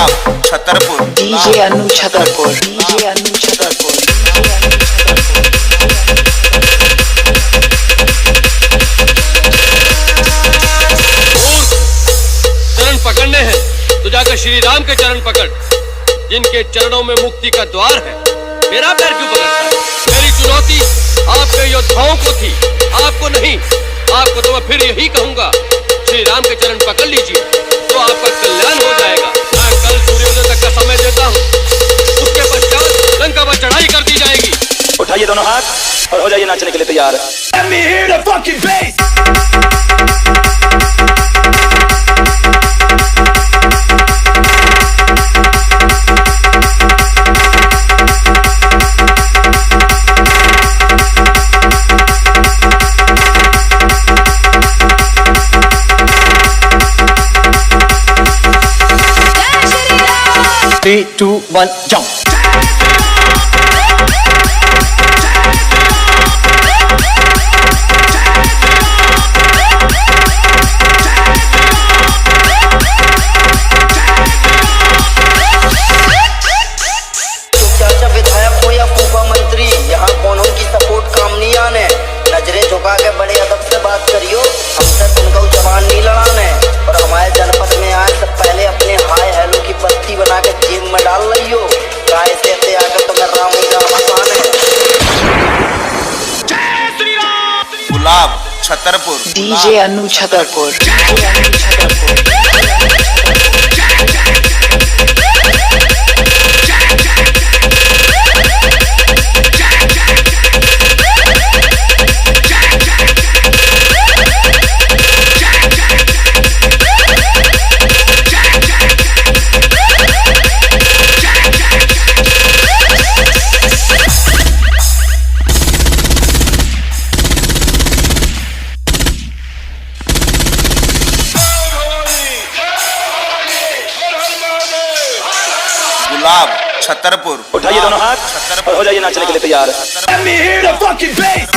गुलाब छतरपुर DJ अनु Chhatarpur DJ अनु छतरपुर। चरण पकड़ने हैं तो जाकर श्री राम के चरण पकड़, जिनके चरणों में मुक्ति का द्वार है। मेरा पैर क्यों पकड़ता है? मेरी चुनौती आपके योद्धाओं को थी, आपको नहीं। आपको तो मैं फिर यही कहूंगा, श्री राम के चरण पकड़ लीजिए तो आपका कल्याण हो जाएगा। मैं कल सूर्योदय तक का समय देता हूँ, उसके पश्चात लंका पर चढ़ाई कर दी जाएगी। उठाइए दोनों हाथ और हो जाइए नाचने के लिए तैयार। Let me hear the fucking bass. Three, two, one, jump. चाचा विधायक हो या फूफा मंत्री, यहाँ कौनों की सपोर्ट काम नहीं आने। नजरें झुका के बड़े अदब से बात करियो, हमसे तुमको जवान नहीं लड़ाने। और हमारे जनपद में आए सब पहले अपने हाय हेलो की बत्ती बना के जेब में डाल लियो। गाय से ऐसे आकर तुम्हें राम ही राम आसान है। गुलाब छतरपुर DJ अनु छतरपुर DJ अनु छतरपुर। गुलाब छतरपुर उठाइए दोनों हाथ और हो जाइए नाचने के लिए तैयार। Let me hear the fucking bass.